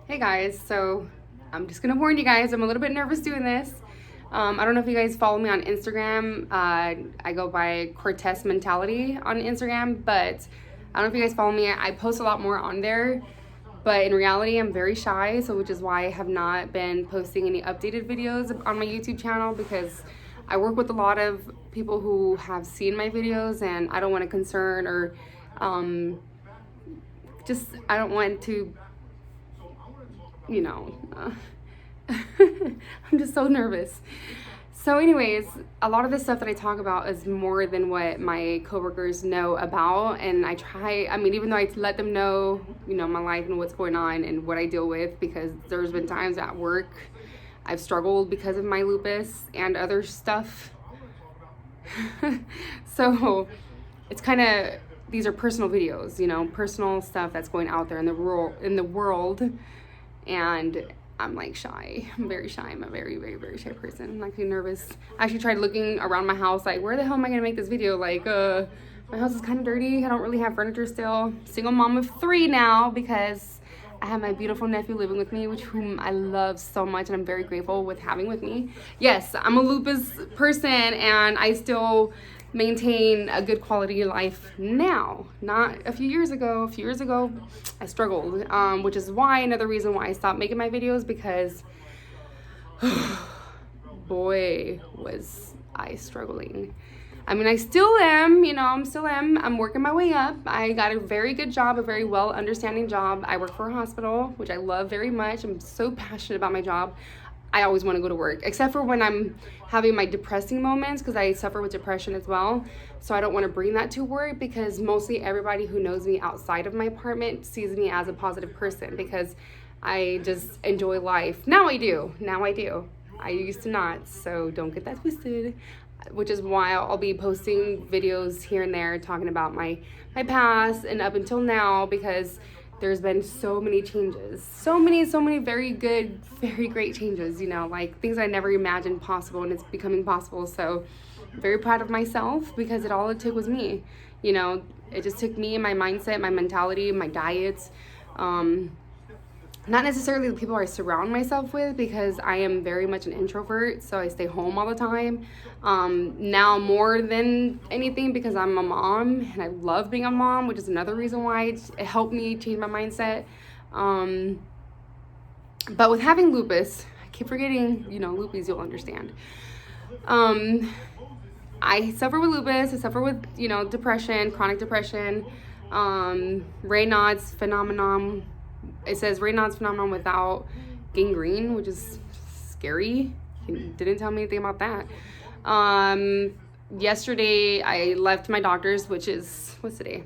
Hey guys, so I'm just gonna warn you guys, I'm a little bit nervous doing this. I don't know if you guys follow me on Instagram. I go by Cortez Mentality on Instagram, but I don't know if you guys follow me. I post a lot more on there, but in reality, I'm very shy, so which is why I have not been posting any updated videos on my YouTube channel, because I work with a lot of people who have seen my videos, and I don't want to concern or I don't want to, I'm just so nervous. So anyways, a lot of the stuff that I talk about is more than what my coworkers know about, and even though I let them know, my life and what's going on and what I deal with, because there's been times at work I've struggled because of my lupus and other stuff. So it's these are personal videos, personal stuff that's going out there in the world, and I'm like shy. I'm very shy. I'm a very, very, very shy person. I'm actually nervous. I actually tried looking around my house, like, where the hell am I gonna make this video? Like, my house is kind of dirty. I don't really have furniture still. Single mom of 3 now, because I have my beautiful nephew living with me, whom I love so much, and I'm very grateful with having with me. Yes, I'm a lupus person, and I still maintain a good quality of life now, not a few years ago. A few years ago I struggled, which is another reason why I stopped making my videos, because boy was I struggling. I mean, I still am, I'm working my way up. I got a very good job, a very well understanding job. I work for a hospital, which I love very much. I'm so passionate about my job. I always want to go to work, except for when I'm having my depressing moments, because I suffer with depression as well. So I don't want to bring that to work, because mostly everybody who knows me outside of my apartment sees me as a positive person, because I just enjoy life. Now I do. I used to not, so don't get that twisted. Which is why I'll be posting videos here and there talking about my past and up until now, because there's been so many changes, so many very good, very great changes, like things I never imagined possible, and it's becoming possible. So I'm very proud of myself, because all it took was me. It just took me and my mindset, my mentality, my diets, not necessarily the people I surround myself with, because I am very much an introvert, so I stay home all the time. Now more than anything, because I'm a mom, and I love being a mom, which is another reason why it helped me change my mindset. But with having lupus, I keep forgetting, lupus, you'll understand. I suffer with lupus, I suffer with, depression, chronic depression, Raynaud's phenomenon. It says Raynaud's phenomenon without gangrene, which is scary. He didn't tell me anything about that. Yesterday I left my doctor's, which is, what's today?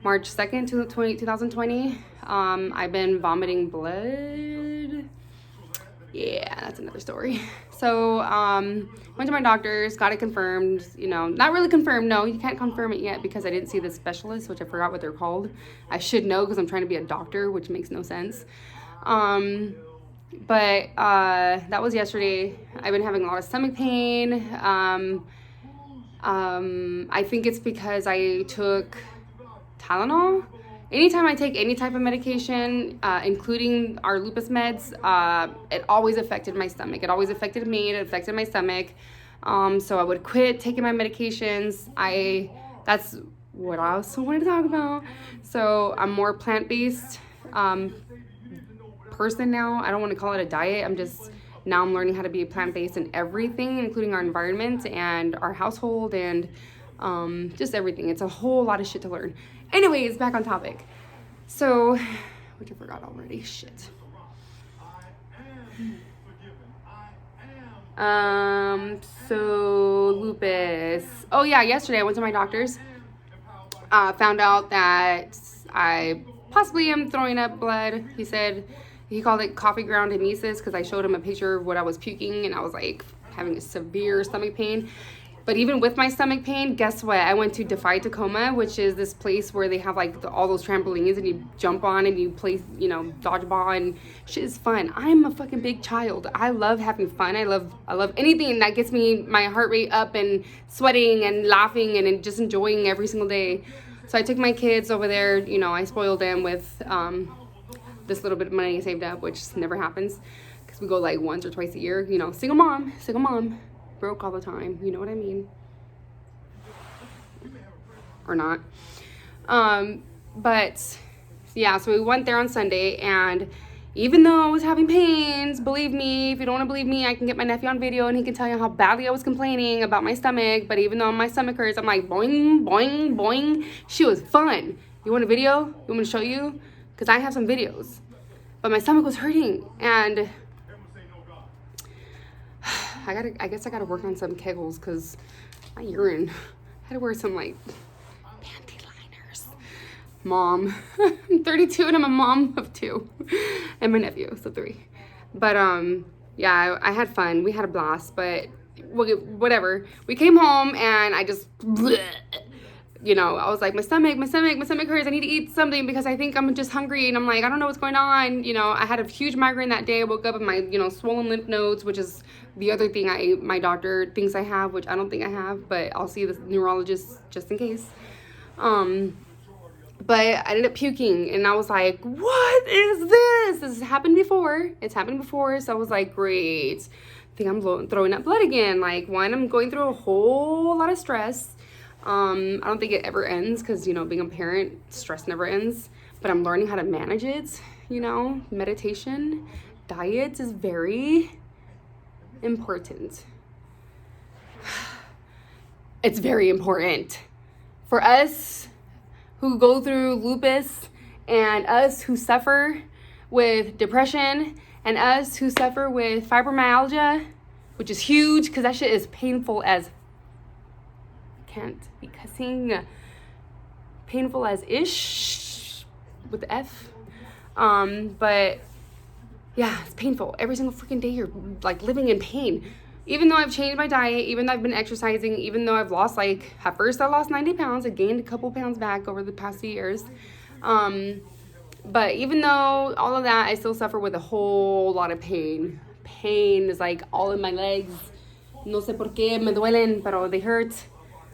March 2nd, 2020. I've been vomiting blood. Yeah, that's another story. So, went to my doctor's, got it confirmed, not really confirmed. No, you can't confirm it yet, because I didn't see the specialist, which I forgot what they're called. I should know, because I'm trying to be a doctor, which makes no sense. But that was yesterday. I've been having a lot of stomach pain. I think it's because I took Tylenol. Anytime I take any type of medication, including our lupus meds, it always affected my stomach. It always affected me. It affected my stomach. So I would quit taking my medications. That's what I also wanted to talk about. So I'm more plant-based person now. I don't want to call it a diet. Now I'm learning how to be plant-based in everything, including our environment and our household, and just everything. It's a whole lot of shit to learn. Anyways, back on topic. So, which I forgot already. Shit. So lupus. Oh yeah, yesterday I went to my doctor's. Found out that I possibly am throwing up blood. He called it coffee ground emesis, because I showed him a picture of what I was puking, and I was like having a severe stomach pain. But even with my stomach pain, guess what? I went to Defy Tacoma, which is this place where they have like all those trampolines, and you jump on and you play, dodgeball, and shit is fun. I'm a fucking big child. I love having fun. I love anything that gets my heart rate up and sweating and laughing and just enjoying every single day. So I took my kids over there. I spoiled them with this little bit of money saved up, which never happens because we go like once or twice a year. You know, single mom, broke all the time. You know what I mean? Or not. But yeah, so we went there on Sunday, and even though I was having pains, believe me, if you don't want to believe me, I can get my nephew on video and he can tell you how badly I was complaining about my stomach. But even though my stomach hurts, I'm like, boing, boing, boing. She was fun. You want a video? You want me to show you? Because I have some videos. But my stomach was hurting, and I guess I gotta work on some kegels because my urine. I had to wear some like panty liners. Mom. I'm 32 and I'm a mom of 2. And my nephew, so 3. But yeah, I had fun. We had a blast, but whatever. We came home and I just, you know, I was like, my stomach hurts. I need to eat something because I think I'm just hungry. And I'm like, I don't know what's going on. You know, I had a huge migraine that day. I woke up with my, you know, swollen lymph nodes, which is the other thing my doctor thinks I have, which I don't think I have, but I'll see the neurologist just in case. But I ended up puking, and I was like, what is this? This has happened before. It's happened before. So I was like, great. I think I'm throwing up blood again. Like, one, I'm going through a whole lot of stress. I don't think it ever ends because, you know, being a parent, stress never ends. But I'm learning how to manage it, you know. Meditation, diet is very important. It's very important. For us who go through lupus, and us who suffer with depression, and us who suffer with fibromyalgia, which is huge because that shit is painful as, can't be cussing, painful as ish with the F. But yeah, it's painful. Every single freaking day you're like living in pain. Even though I've changed my diet, even though I've been exercising, even though I've lost, like, at first I lost 90 pounds. I gained a couple pounds back over the past few years. But even though all of that, I still suffer with a whole lot of pain. Pain is like all in my legs. No sé por qué me duelen, pero they hurt.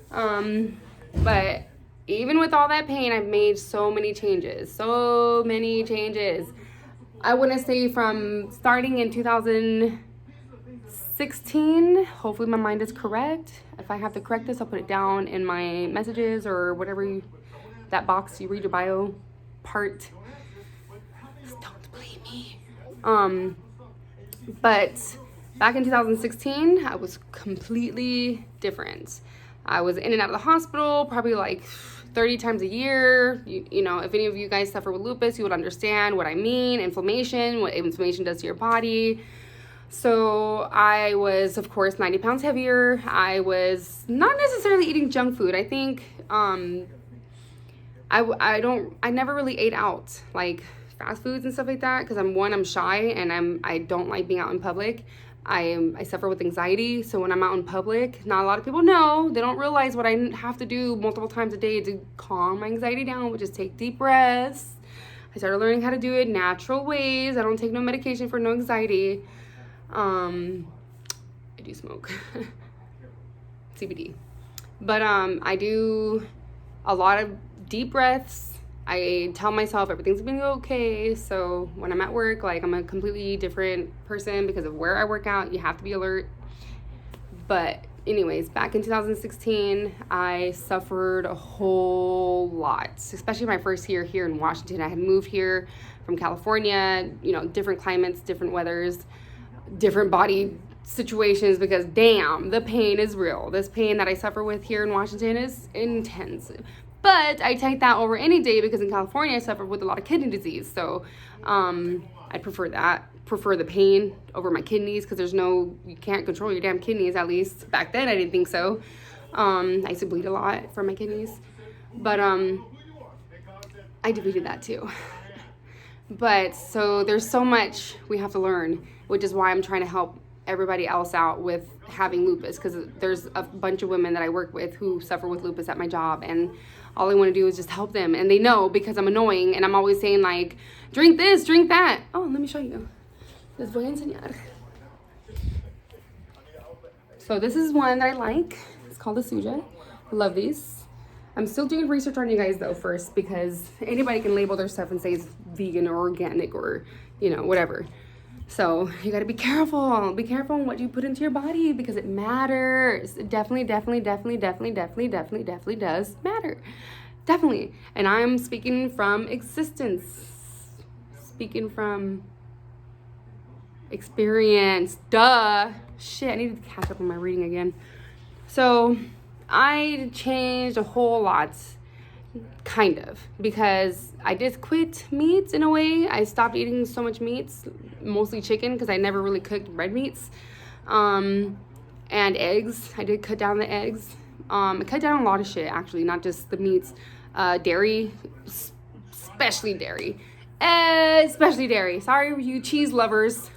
But even with all that pain, I've made so many changes. So many changes. I want to say from starting in 2016, hopefully my mind is correct. If I have to correct this, I'll put it down in my messages or whatever, that box you read your bio part. Just don't blame me. But back in 2016, I was completely different. I was in and out of the hospital probably like 30 times a year. You know, if any of you guys suffer with lupus, you would understand what I mean. Inflammation, what inflammation does to your body. So I was, of course, 90 pounds heavier. I was not necessarily eating junk food. I think I never really ate out, like fast foods and stuff like that, because I'm shy and I don't like being out in public. I suffer with anxiety, so when I'm out in public, not a lot of people know. They don't realize what I have to do multiple times a day to calm my anxiety down, which is take deep breaths. I started learning how to do it natural ways. I don't take no medication for no anxiety. I do smoke CBD, but I do a lot of deep breaths. I tell myself everything's gonna be okay. So when I'm at work, like, I'm a completely different person because of where I work out. You have to be alert. But anyways, back in 2016, I suffered a whole lot, especially my first year here in Washington. I had moved here from California, you know, different climates, different weathers, different body situations, because damn, the pain is real. This pain that I suffer with here in Washington is intense. But I take that over any day because in California I suffer with a lot of kidney disease. So I prefer the pain over my kidneys, because you can't control your damn kidneys. At least back then I didn't think so. I used to bleed a lot from my kidneys. But I defeated that too. But so there's so much we have to learn, which is why I'm trying to help everybody else out with having lupus, because there's a bunch of women that I work with who suffer with lupus at my job, and all I want to do is just help them. And they know, because I'm annoying and I'm always saying, like, drink this, drink that. Oh, let me show you. Les voy a enseñar. So this is one that I like. It's called a Suja. I love these. I'm still doing research on you guys though first, because anybody can label their stuff and say it's vegan or organic or, you know, whatever. So you got to be careful. Be careful on what you put into your body because it matters. It definitely does matter. Definitely. And I'm speaking from existence. Speaking from experience. Duh. Shit, I need to catch up on my reading again. So I changed a whole lot. Kind of, because I did quit meat in a way. I stopped eating so much meats, mostly chicken, because I never really cooked red meats. And eggs. I did cut down the eggs. I cut down a lot of shit, actually, not just the meats. Dairy, especially dairy. Especially dairy. Sorry, you cheese lovers.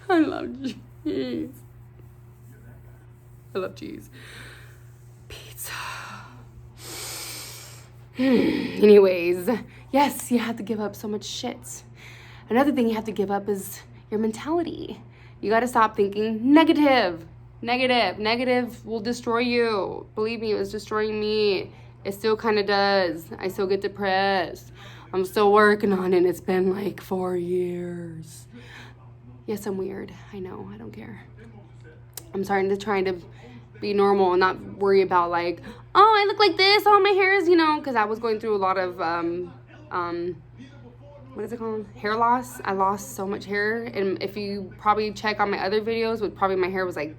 I love cheese. I love cheese. Pizza. Anyways, yes, you have to give up so much shit. Another thing you have to give up is your mentality. You got to stop thinking negative. Negative will destroy you. Believe me, it was destroying me. It still kind of does. I still get depressed. I'm still working on it. It's been like 4 years. Yes, I'm weird. I know. I don't care. I'm starting to try to be normal and not worry about like, oh, I look like this. Oh, my hair is, you know, because I was going through a lot of, what is it called? Hair loss. I lost so much hair. And if you probably check on my other videos, my hair was like,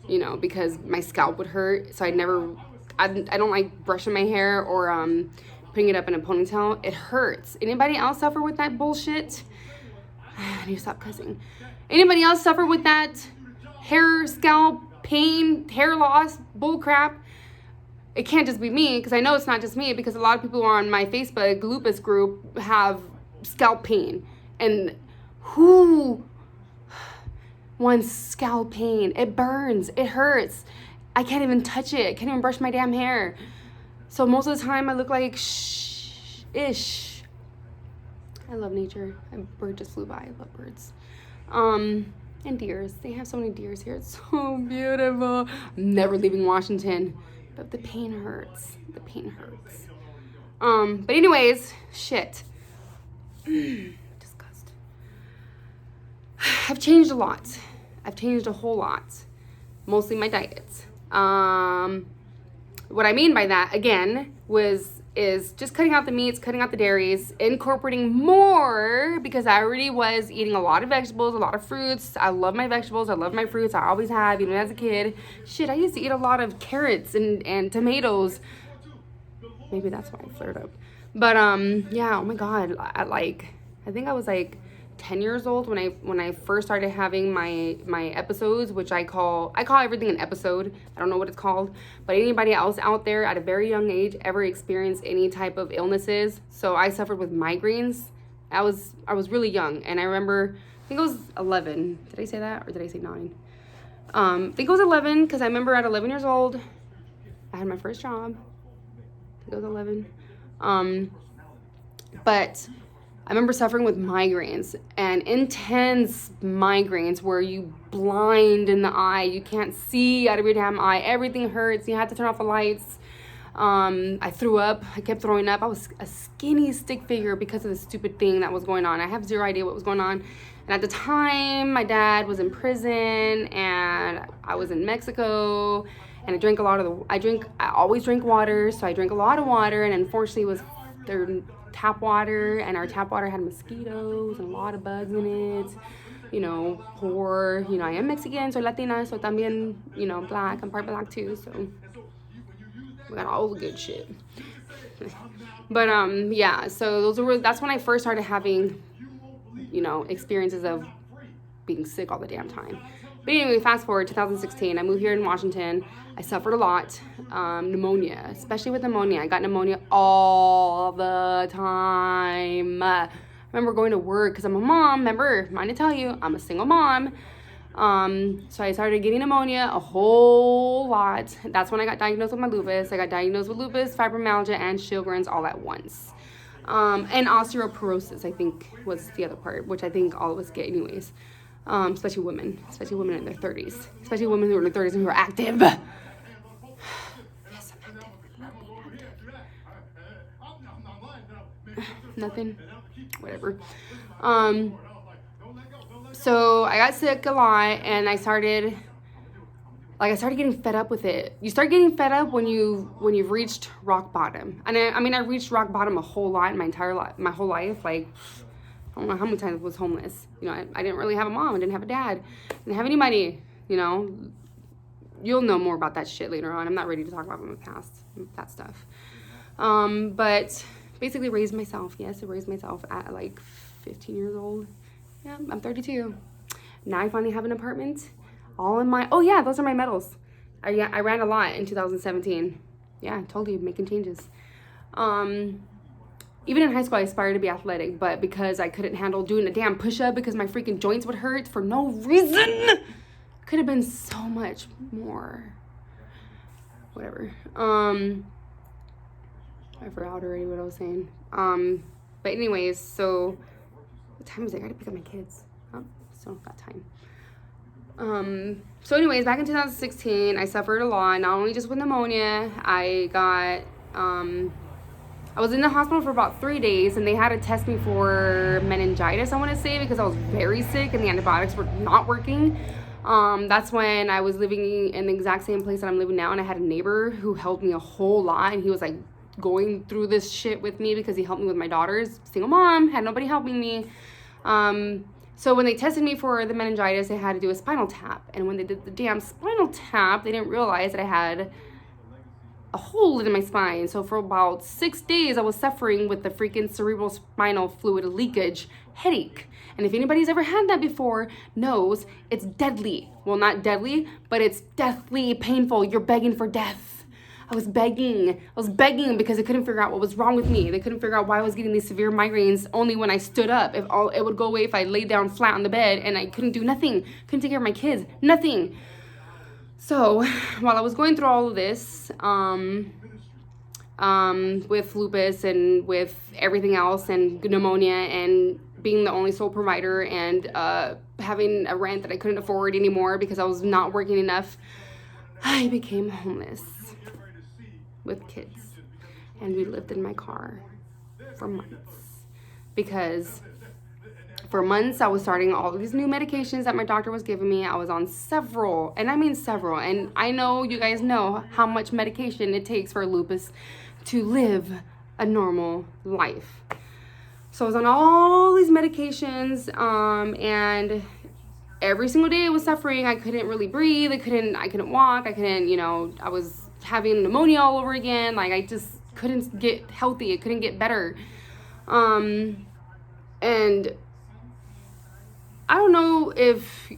you know, because my scalp would hurt. So I don't like brushing my hair or putting it up in a ponytail. It hurts. Anybody else suffer with that bullshit? I need to stop cussing. Anybody else suffer with that hair, scalp, pain, hair loss, bull crap? It can't just be me, because I know it's not just me, because a lot of people on my Facebook Lupus group have scalp pain. And who wants scalp pain? It burns. It hurts. I can't even touch it. I can't even brush my damn hair. So most of the time I look like ish. I love nature. A bird just flew by. I love birds. And deers. They have so many deers here. It's so beautiful. I'm never leaving Washington. But the pain hurts. The pain hurts. But anyways, shit. Disgust. I've changed a lot. I've changed a whole lot. Mostly my diet. What I mean by that, again, is just cutting out the meats, cutting out the dairies, incorporating more, because I already was eating a lot of vegetables, a lot of fruits. I love my vegetables. I love my fruits. I always have, even as a kid. Shit, I used to eat a lot of carrots and tomatoes. Maybe that's why I flared up. But, yeah, oh my God. I think I was like 10 years old when I first started having my episodes, which I call everything an episode. I don't know what it's called, but anybody else out there at a very young age ever experienced any type of illnesses? So I suffered with migraines. I was really young, and I remember, I think I was 11. Did I say that, or did I say 9? I think it was 11, because I remember at 11 years old, I had my first job. I think it was 11. But I remember suffering with migraines, and intense migraines where you blind in the eye. You can't see out of your damn eye. Everything hurts. You have to turn off the lights. I threw up. I kept throwing up. I was a skinny stick figure because of the stupid thing that was going on. I have zero idea what was going on. And at the time, my dad was in prison, and I was in Mexico, and I drank a lot of I always drink water, so I drank a lot of water, and unfortunately it was their tap water, and our tap water had mosquitoes and a lot of bugs in it. You know, poor, you know, I am Mexican, so Latina, so también, you know, black. I'm part black too, so we got all the good shit. But yeah, so that's when I first started having, you know, experiences of being sick all the damn time. But anyway, fast forward 2016, I moved here in Washington. I suffered a lot, pneumonia, especially with pneumonia. I got pneumonia all the time. I remember going to work, because I'm a mom. Remember, mind to tell you, I'm a single mom. So I started getting pneumonia a whole lot. That's when I got diagnosed with my lupus. I got diagnosed with lupus, fibromyalgia, and Sjogren's all at once. And osteoporosis, I think, was the other part, which I think all of us get anyways. Especially women in their 30s, especially women who are in their 30s and who are active. Yes, I'm active. Nothing. Whatever. So I got sick a lot, and I started getting fed up with it. You start getting fed up when you've reached rock bottom. And I reached rock bottom a whole lot in my whole life. Like, I don't know how many times I was homeless. You know, I didn't really have a mom. I didn't have a dad. I didn't have any money. You know, you'll know more about that shit later on. I'm not ready to talk about my past, that stuff. But basically raised myself. Yes, I raised myself at like 15 years old. Yeah, I'm 32. Now I finally have an apartment. All in my, oh yeah, those are my medals. I ran a lot in 2017. Yeah, I told you, making changes. Even in high school, I aspired to be athletic, but because I couldn't handle doing a damn push-up because my freaking joints would hurt for no reason, could have been so much more. Whatever. I forgot already what I was saying. But anyways, so what time is it? I gotta pick up my kids. Oh, still got time. So anyways, back in 2016, I suffered a lot, not only just with pneumonia. I was in the hospital for about 3 days, and they had to test me for meningitis, I want to say, because I was very sick and the antibiotics were not working. That's when I was living in the exact same place that I'm living now, and I had a neighbor who helped me a whole lot, and he was like going through this shit with me because he helped me with my daughters. Single mom, had nobody helping me. So when they tested me for the meningitis, they had to do a spinal tap. And when they did the damn spinal tap, they didn't realize that I had a hole in my spine. So for about 6 days, I was suffering with the freaking cerebral spinal fluid leakage headache. And if anybody's ever had that before, knows it's deadly. Well, not deadly, but it's deathly painful. You're begging for death. I was begging because they couldn't figure out what was wrong with me. They couldn't figure out why I was getting these severe migraines only when I stood up. It would go away if I laid down flat on the bed, and I couldn't do nothing. Couldn't take care of my kids. Nothing. So while I was going through all of this, with lupus and with everything else and pneumonia and being the only sole provider and having a rent that I couldn't afford anymore because I was not working enough, I became homeless with kids, and we lived in my car for months because for months I was starting all these new medications that my doctor was giving me. I was on several, and I mean several, and I know you guys know how much medication it takes for lupus to live a normal life. So I was on all these medications, and every single day I was suffering. I couldn't really breathe. I couldn't walk. I couldn't, I was having pneumonia all over again. Like, I just couldn't get healthy. I couldn't get better. And I don't know if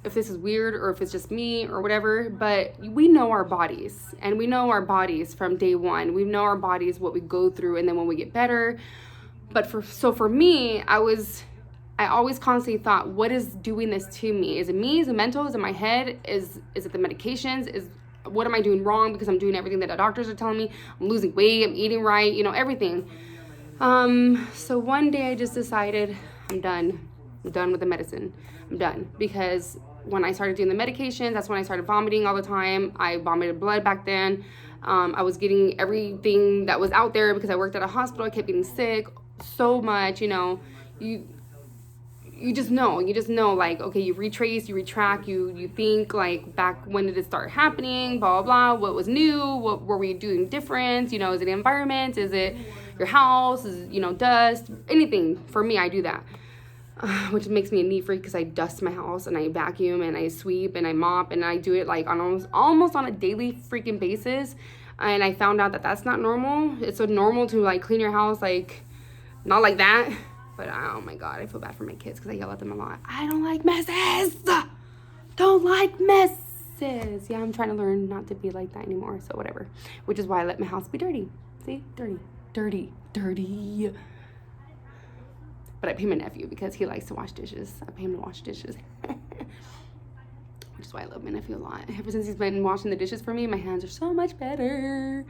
this is weird or if it's just me or whatever, but we know our bodies, and we know our bodies from day one. We know our bodies, what we go through, and then when we get better. But for me, I always constantly thought, what is doing this to me? Is it me? Is it mental? Is it my head? Is it the medications? What am I doing wrong? Because I'm doing everything that the doctors are telling me. I'm losing weight. I'm eating right. Everything. So one day I just decided I'm done. I'm done with the medicine. I'm done. Because when I started doing the medications, that's when I started vomiting all the time. I vomited blood back then. I was getting everything that was out there because I worked at a hospital. I kept getting sick so much, you just know, like, okay, you retrace, you retract, you think, like, back when did it start happening, blah, blah, blah, what was new, what were we doing different, is it the environment, is it your house, is it, dust, anything. For me, I do that, which makes me a neat freak because I dust my house, and I vacuum, and I sweep, and I mop, and I do it, like, on almost on a daily freaking basis, and I found out that that's not normal. It's so normal to, like, clean your house, like, not like that. But oh my God, I feel bad for my kids because I yell at them a lot. I don't like messes. Don't like messes. Yeah, I'm trying to learn not to be like that anymore. So whatever. Which is why I let my house be dirty. See? Dirty. But I pay my nephew because he likes to wash dishes. I pay him to wash dishes. Which is why I love my nephew a lot. Ever since he's been washing the dishes for me, my hands are so much better.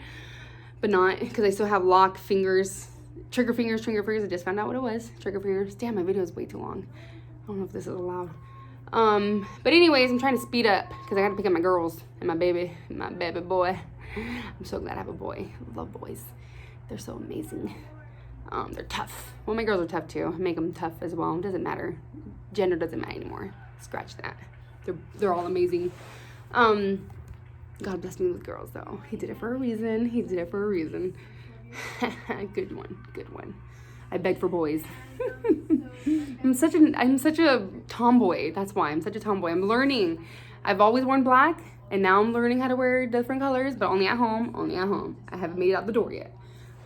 But not because I still have locked fingers. Trigger fingers. I just found out what it was. Trigger fingers. Damn, my video is way too long. I don't know if this is allowed. But anyways, I'm trying to speed up because I got to pick up my girls and my baby boy. I'm so glad I have a boy. I love boys. They're so amazing. They're tough. Well, my girls are tough too. I make them tough as well. It doesn't matter. Gender doesn't matter anymore. Scratch that. They're all amazing. God bless me with girls though. He did it for a reason. He did it for a reason. Good one. I beg for boys. I'm such a tomboy. That's why I'm such a tomboy. I'm learning. I've always worn black, and now I'm learning how to wear different colors, but only at home. I haven't made it out the door yet.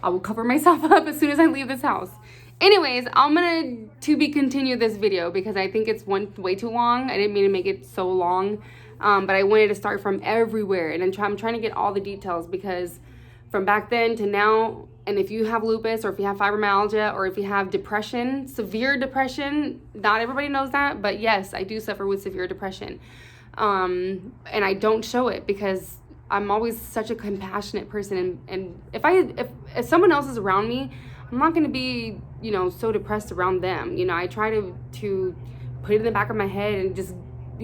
I will cover myself up as soon as I leave this house. Anyways, I'm gonna continue this video because I think it's way too long. I didn't mean to make it so long, but I wanted to start from everywhere, and I'm trying to get all the details because from back then to now, and if you have lupus or if you have fibromyalgia or if you have depression, severe depression, not everybody knows that, but yes, I do suffer with severe depression. And I don't show it because I'm always such a compassionate person, and if someone else is around me, I'm not going to be, so depressed around them. I try to put it in the back of my head and just,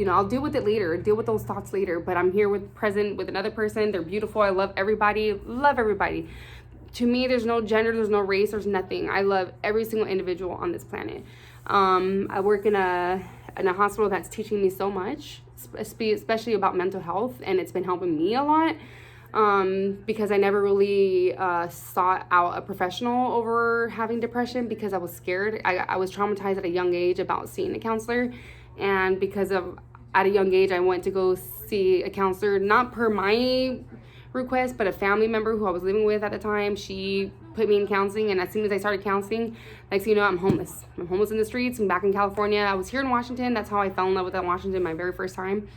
I'll deal with it later, deal with those thoughts later, but I'm here present with another person. They're beautiful. I love everybody. To me, there's no gender, there's no race, there's nothing. I love every single individual on this planet. I work in a hospital that's teaching me so much, especially about mental health, and it's been helping me a lot because I never really sought out a professional over having depression because I was scared. I was traumatized at a young age about seeing a counselor, and at a young age I went to go see a counselor, not per my request, but a family member who I was living with at the time. She put me in counseling, and as soon as I started counseling, next thing you know, I'm homeless. I'm homeless in the streets. I'm back in California. I was here in Washington. That's how I fell in love with Washington my very first time.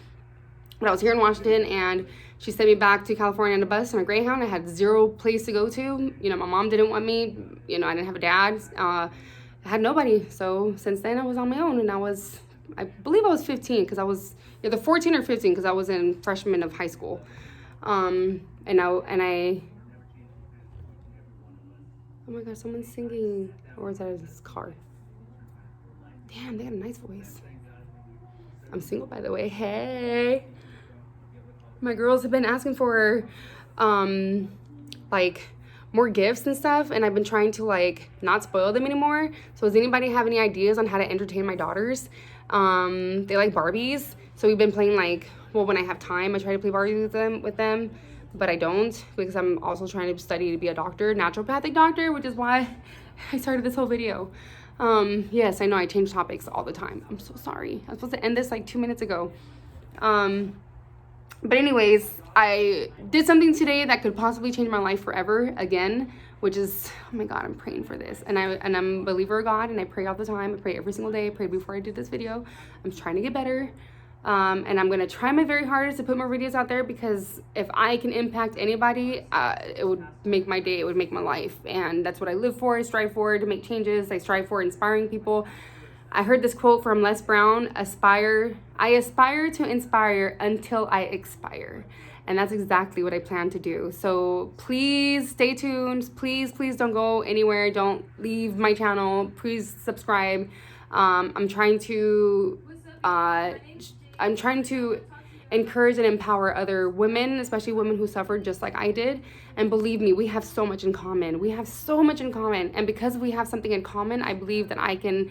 But I was here in Washington, and she sent me back to California on a bus on a Greyhound. I had zero place to go to. My mom didn't want me. I didn't have a dad. I had nobody. So since then, I was on my own, and I believe I was 15 because I was either 14 or 15 because I was in freshman of high school. Oh my God, someone's singing, or is that his car? Damn, they got a nice voice. I'm single, by the way. Hey, my girls have been asking for, more gifts and stuff, and I've been trying to, not spoil them anymore. So does anybody have any ideas on how to entertain my daughters? They like Barbies, so we've been playing, when I have time, I try to play Barbies with them, but I don't because I'm also trying to study to be a doctor, naturopathic doctor, which is why I started this whole video. Yes, I know I change topics all the time. I'm so sorry. I was supposed to end this 2 minutes ago. But anyways, I did something today that could possibly change my life forever again, which is, oh my God, I'm praying for this. And I'm a believer of God, and I pray all the time. I pray every single day. I prayed before I did this video. I'm trying to get better. And I'm going to try my very hardest to put more videos out there because if I can impact anybody, it would make my day, it would make my life. And that's what I live for, I strive for, to make changes. I strive for inspiring people. I heard this quote from Les Brown, I aspire to inspire until I expire. And that's exactly what I plan to do. So please stay tuned. Please don't go anywhere. Don't leave my channel. Please subscribe. I'm trying to encourage and empower other women, especially women who suffered just like I did. And believe me, we have so much in common. And because we have something in common, I believe that I can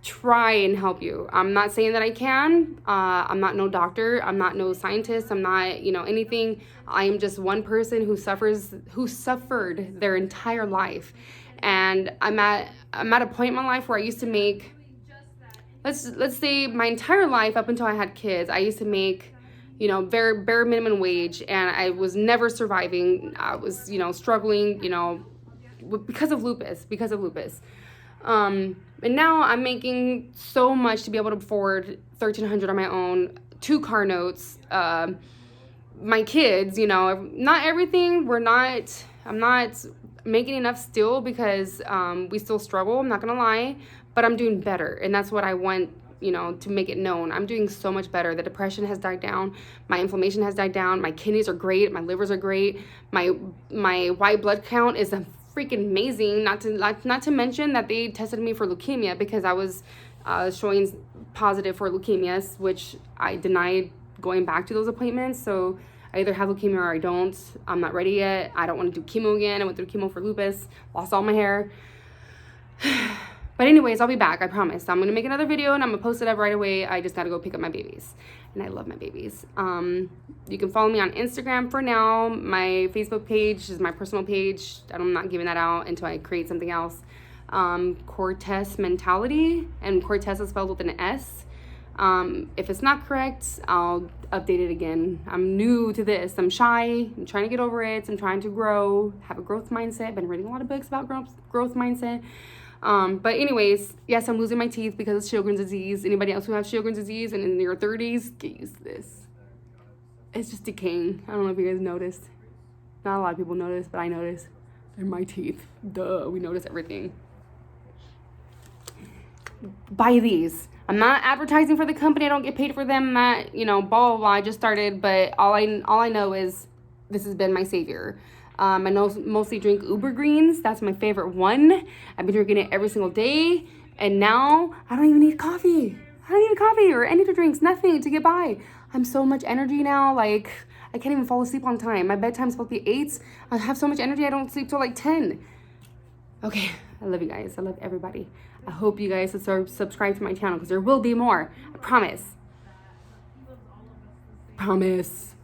try and help you. I'm not saying that I can. I'm not no doctor. I'm not no scientist. I'm not, anything. I am just one person who suffered their entire life. And I'm at a point in my life where I used to make, let's say my entire life up until I had kids, I used to make, very bare minimum wage, and I was never surviving. I was, struggling, because of lupus. And now I'm making so much to be able to afford $1,300 on my own, 2 car notes, my kids, not everything. I'm not making enough still because we still struggle, I'm not gonna lie, but I'm doing better, and that's what I want, to make it known. I'm doing so much better. The depression has died down, my inflammation has died down, my kidneys are great, my livers are great, my white blood count is freaking amazing. Not to mention that they tested me for leukemia because I was showing positive for leukemias, which I denied going back to those appointments. So I either have leukemia or I don't. I'm not ready yet. I don't want to do chemo again. I went through chemo for lupus, lost all my hair. But anyways, I'll be back. I promise. I'm going to make another video and I'm going to post it up right away. I just got to go pick up my babies. And I love my babies. You can follow me on Instagram for now. My Facebook page is my personal page. I'm not giving that out until I create something else. Cortez Mentality. And Cortez is spelled with an S. If it's not correct, I'll update it again. I'm new to this. I'm shy. I'm trying to get over it. I'm trying to grow. Have a growth mindset. Been reading a lot of books about growth mindset. But anyways, yes, I'm losing my teeth because of Sjogren's disease. Anybody else who has Sjogren's disease and in your 30s, get used to this. It's just decaying. I don't know if you guys noticed. Not a lot of people notice, but I notice. They're my teeth. Duh, we notice everything. Buy these. I'm not advertising for the company. I don't get paid for them. Not, blah, blah, blah. I just started, but all I know is this has been my savior. I mostly drink Uber Greens. That's my favorite one. I've been drinking it every single day. And now I don't even need coffee. I don't need a coffee or any other drinks, nothing to get by. I'm so much energy now. Like, I can't even fall asleep on time. My bedtime's supposed to be 8. I have so much energy, I don't sleep till like 10. Okay, I love you guys. I love everybody. I hope you guys subscribe to my channel because there will be more. I promise. Promise.